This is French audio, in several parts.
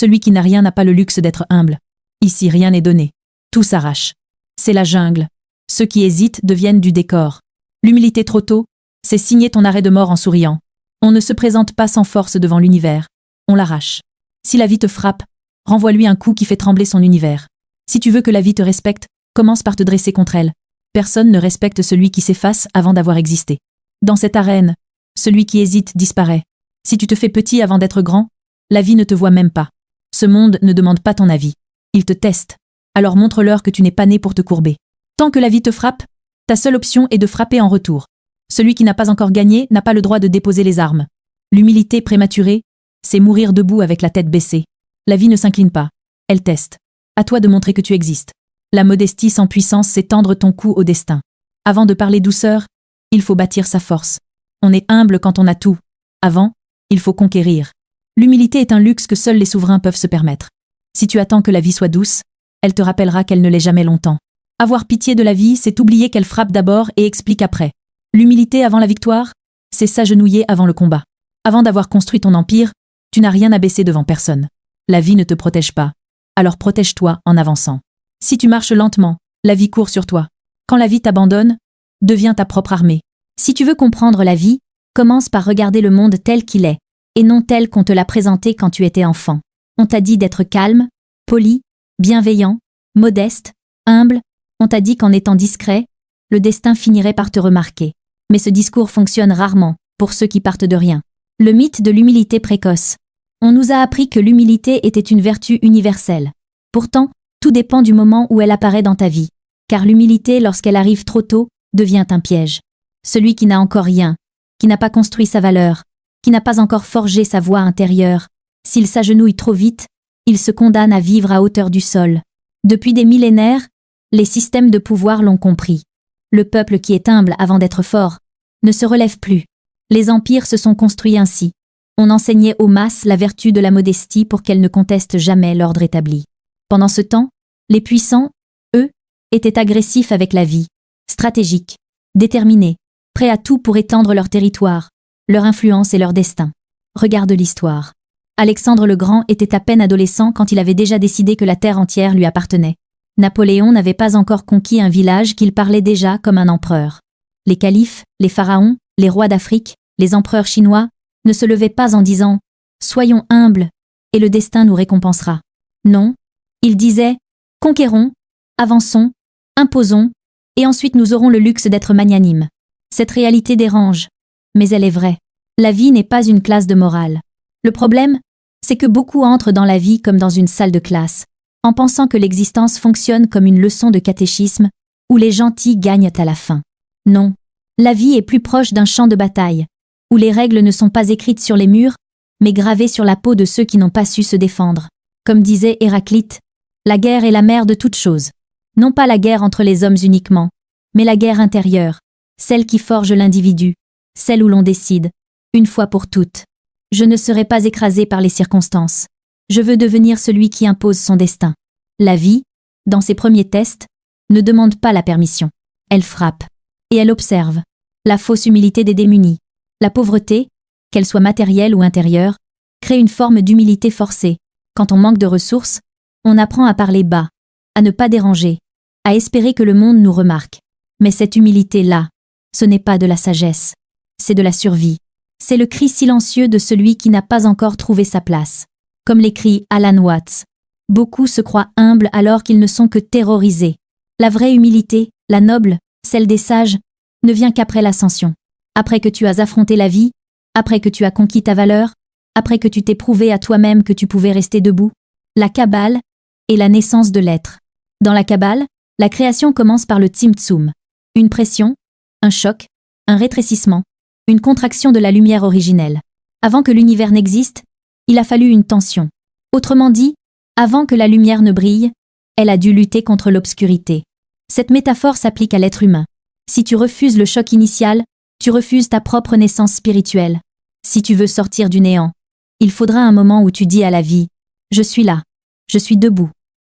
Celui qui n'a rien n'a pas le luxe d'être humble. Ici, rien n'est donné. Tout s'arrache. C'est la jungle. Ceux qui hésitent deviennent du décor. L'humilité trop tôt, c'est signer ton arrêt de mort en souriant. On ne se présente pas sans force devant l'univers. On l'arrache. Si la vie te frappe, renvoie-lui un coup qui fait trembler son univers. Si tu veux que la vie te respecte, commence par te dresser contre elle. Personne ne respecte celui qui s'efface avant d'avoir existé. Dans cette arène, celui qui hésite disparaît. Si tu te fais petit avant d'être grand, la vie ne te voit même pas. Ce monde ne demande pas ton avis. Il te teste. Alors montre-leur que tu n'es pas né pour te courber. Tant que la vie te frappe, ta seule option est de frapper en retour. Celui qui n'a pas encore gagné n'a pas le droit de déposer les armes. L'humilité prématurée, c'est mourir debout avec la tête baissée. La vie ne s'incline pas. Elle teste. À toi de montrer que tu existes. La modestie sans puissance, c'est tendre ton cou au destin. Avant de parler douceur, il faut bâtir sa force. On est humble quand on a tout. Avant, il faut conquérir. L'humilité est un luxe que seuls les souverains peuvent se permettre. Si tu attends que la vie soit douce, elle te rappellera qu'elle ne l'est jamais longtemps. Avoir pitié de la vie, c'est oublier qu'elle frappe d'abord et explique après. L'humilité avant la victoire, c'est s'agenouiller avant le combat. Avant d'avoir construit ton empire, tu n'as rien à baisser devant personne. La vie ne te protège pas. Alors protège-toi en avançant. Si tu marches lentement, la vie court sur toi. Quand la vie t'abandonne, deviens ta propre armée. Si tu veux comprendre la vie, commence par regarder le monde tel qu'il est, et non tel qu'on te l'a présenté quand tu étais enfant. On t'a dit d'être calme, poli, bienveillant, modeste, humble. On t'a dit qu'en étant discret, le destin finirait par te remarquer. Mais ce discours fonctionne rarement, pour ceux qui partent de rien. Le mythe de l'humilité précoce. On nous a appris que l'humilité était une vertu universelle. Pourtant, tout dépend du moment où elle apparaît dans ta vie. Car l'humilité, lorsqu'elle arrive trop tôt, devient un piège. Celui qui n'a encore rien, qui n'a pas construit sa valeur, qui n'a pas encore forgé sa voix intérieure, s'il s'agenouille trop vite, il se condamne à vivre à hauteur du sol. Depuis des millénaires, les systèmes de pouvoir l'ont compris. Le peuple qui est humble avant d'être fort ne se relève plus. Les empires se sont construits ainsi. On enseignait aux masses la vertu de la modestie pour qu'elles ne contestent jamais l'ordre établi. Pendant ce temps, les puissants, eux, étaient agressifs avec la vie, stratégiques, déterminés, prêts à tout pour étendre leur territoire, leur influence et leur destin. Regarde l'histoire. Alexandre le Grand était à peine adolescent quand il avait déjà décidé que la terre entière lui appartenait. Napoléon n'avait pas encore conquis un village qu'il parlait déjà comme un empereur. Les califes, les pharaons, les rois d'Afrique, les empereurs chinois ne se levaient pas en disant « Soyons humbles, et le destin nous récompensera ». Non, ils disaient « Conquérons, avançons, imposons, et ensuite nous aurons le luxe d'être magnanimes ». Cette réalité dérange, mais elle est vraie. La vie n'est pas une classe de morale. Le problème, c'est que beaucoup entrent dans la vie comme dans une salle de classe, en pensant que l'existence fonctionne comme une leçon de catéchisme, où les gentils gagnent à la fin. Non, la vie est plus proche d'un champ de bataille, où les règles ne sont pas écrites sur les murs, mais gravées sur la peau de ceux qui n'ont pas su se défendre. Comme disait Héraclite, la guerre est la mère de toutes choses. Non pas la guerre entre les hommes uniquement, mais la guerre intérieure, celle qui forge l'individu, celle où l'on décide, une fois pour toutes. Je ne serai pas écrasé par les circonstances. Je veux devenir celui qui impose son destin. La vie, dans ses premiers tests, ne demande pas la permission. Elle frappe. Et elle observe. La fausse humilité des démunis. La pauvreté, qu'elle soit matérielle ou intérieure, crée une forme d'humilité forcée. Quand on manque de ressources, on apprend à parler bas, à ne pas déranger, à espérer que le monde nous remarque. Mais cette humilité-là, ce n'est pas de la sagesse. C'est de la survie. C'est le cri silencieux de celui qui n'a pas encore trouvé sa place. Comme l'écrit Alan Watts. Beaucoup se croient humbles alors qu'ils ne sont que terrorisés. La vraie humilité, la noble, celle des sages, ne vient qu'après l'ascension. Après que tu as affronté la vie, après que tu as conquis ta valeur, après que tu t'es prouvé à toi-même que tu pouvais rester debout. La Kabbale est la naissance de l'être. Dans la Kabbale, la création commence par le Tzimtzum. Une pression, un choc, un rétrécissement, une contraction de la lumière originelle. Avant que l'univers n'existe, il a fallu une tension. Autrement dit, avant que la lumière ne brille, elle a dû lutter contre l'obscurité. Cette métaphore s'applique à l'être humain. Si tu refuses le choc initial, tu refuses ta propre naissance spirituelle. Si tu veux sortir du néant, il faudra un moment où tu dis à la vie « Je suis là, je suis debout,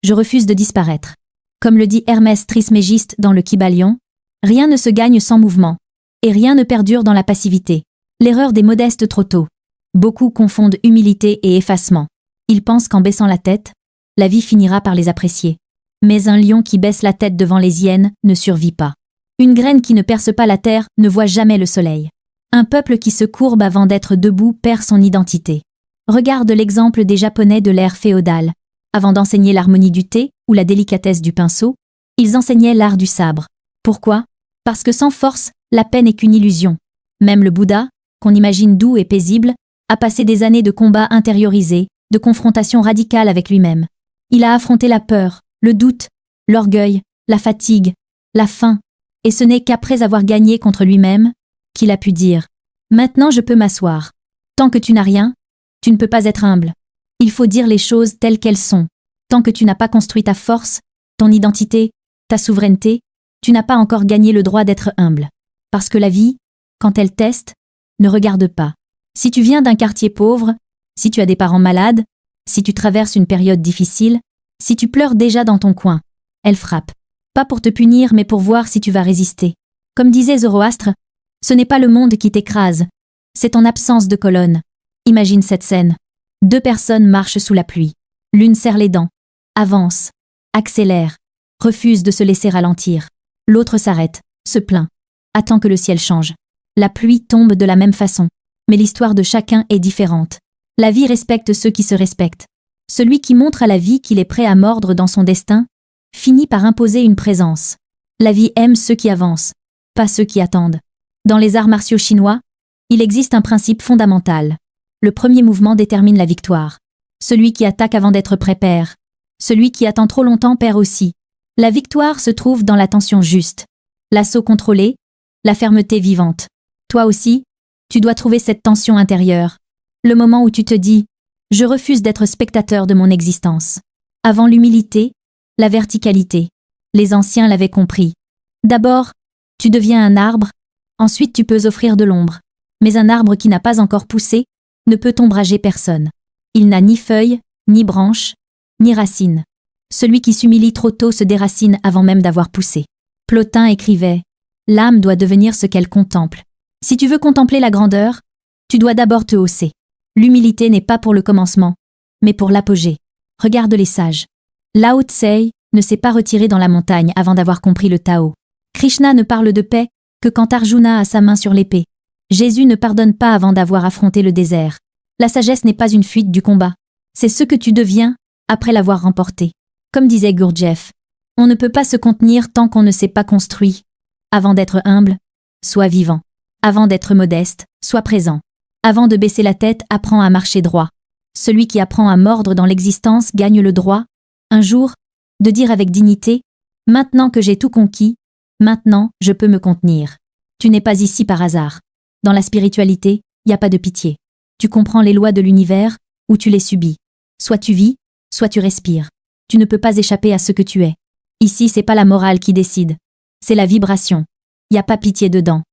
je refuse de disparaître ». Comme le dit Hermès Trismégiste dans le Kybalion, rien ne se gagne sans mouvement, et rien ne perdure dans la passivité. L'erreur des modestes trop tôt. Beaucoup confondent humilité et effacement. Ils pensent qu'en baissant la tête, la vie finira par les apprécier. Mais un lion qui baisse la tête devant les hyènes ne survit pas. Une graine qui ne perce pas la terre ne voit jamais le soleil. Un peuple qui se courbe avant d'être debout perd son identité. Regarde l'exemple des Japonais de l'ère féodale. Avant d'enseigner l'harmonie du thé ou la délicatesse du pinceau, ils enseignaient l'art du sabre. Pourquoi? Parce que sans force, la paix n'est qu'une illusion. Même le Bouddha, qu'on imagine doux et paisible, a passé des années de combats intériorisés, de confrontation radicale avec lui-même. Il a affronté la peur, le doute, l'orgueil, la fatigue, la faim, et ce n'est qu'après avoir gagné contre lui-même qu'il a pu dire « Maintenant je peux m'asseoir. Tant que tu n'as rien, tu ne peux pas être humble. Il faut dire les choses telles qu'elles sont. Tant que tu n'as pas construit ta force, ton identité, ta souveraineté, tu n'as pas encore gagné le droit d'être humble. Parce que la vie, quand elle teste, ne regarde pas. Si tu viens d'un quartier pauvre, si tu as des parents malades, si tu traverses une période difficile, si tu pleures déjà dans ton coin, elle frappe. Pas pour te punir, mais pour voir si tu vas résister. Comme disait Zoroastre, ce n'est pas le monde qui t'écrase, c'est ton absence de colonne. Imagine cette scène. 2 personnes marchent sous la pluie. L'une serre les dents, avance, accélère, refuse de se laisser ralentir. L'autre s'arrête, se plaint, attend que le ciel change. La pluie tombe de la même façon, mais l'histoire de chacun est différente. La vie respecte ceux qui se respectent. Celui qui montre à la vie qu'il est prêt à mordre dans son destin finit par imposer une présence. La vie aime ceux qui avancent, pas ceux qui attendent. Dans les arts martiaux chinois, il existe un principe fondamental. Le premier mouvement détermine la victoire. Celui qui attaque avant d'être prêt perd. Celui qui attend trop longtemps perd aussi. La victoire se trouve dans la tension juste, l'assaut contrôlé, la fermeté vivante. Toi aussi, tu dois trouver cette tension intérieure. Le moment où tu te dis « Je refuse d'être spectateur de mon existence ». Avant l'humilité, la verticalité. Les anciens l'avaient compris. D'abord, tu deviens un arbre, ensuite tu peux offrir de l'ombre. Mais un arbre qui n'a pas encore poussé ne peut ombrager personne. Il n'a ni feuilles, ni branches, ni racines. Celui qui s'humilie trop tôt se déracine avant même d'avoir poussé. Plotin écrivait « L'âme doit devenir ce qu'elle contemple. Si tu veux contempler la grandeur, tu dois d'abord te hausser. L'humilité n'est pas pour le commencement, mais pour l'apogée. Regarde les sages. Lao Tsei ne s'est pas retiré dans la montagne avant d'avoir compris le Tao. Krishna ne parle de paix que quand Arjuna a sa main sur l'épée. Jésus ne pardonne pas avant d'avoir affronté le désert. La sagesse n'est pas une fuite du combat. C'est ce que tu deviens après l'avoir remporté. Comme disait Gurdjieff, on ne peut pas se contenir tant qu'on ne s'est pas construit. Avant d'être humble, sois vivant. Avant d'être modeste, sois présent. Avant de baisser la tête, apprends à marcher droit. Celui qui apprend à mordre dans l'existence gagne le droit, un jour, de dire avec dignité « Maintenant que j'ai tout conquis, maintenant je peux me contenir. » Tu n'es pas ici par hasard. Dans la spiritualité, il n'y a pas de pitié. Tu comprends les lois de l'univers ou tu les subis. Soit tu vis, soit tu respires. Tu ne peux pas échapper à ce que tu es. Ici, c'est pas la morale qui décide. C'est la vibration. Il n'y a pas pitié dedans.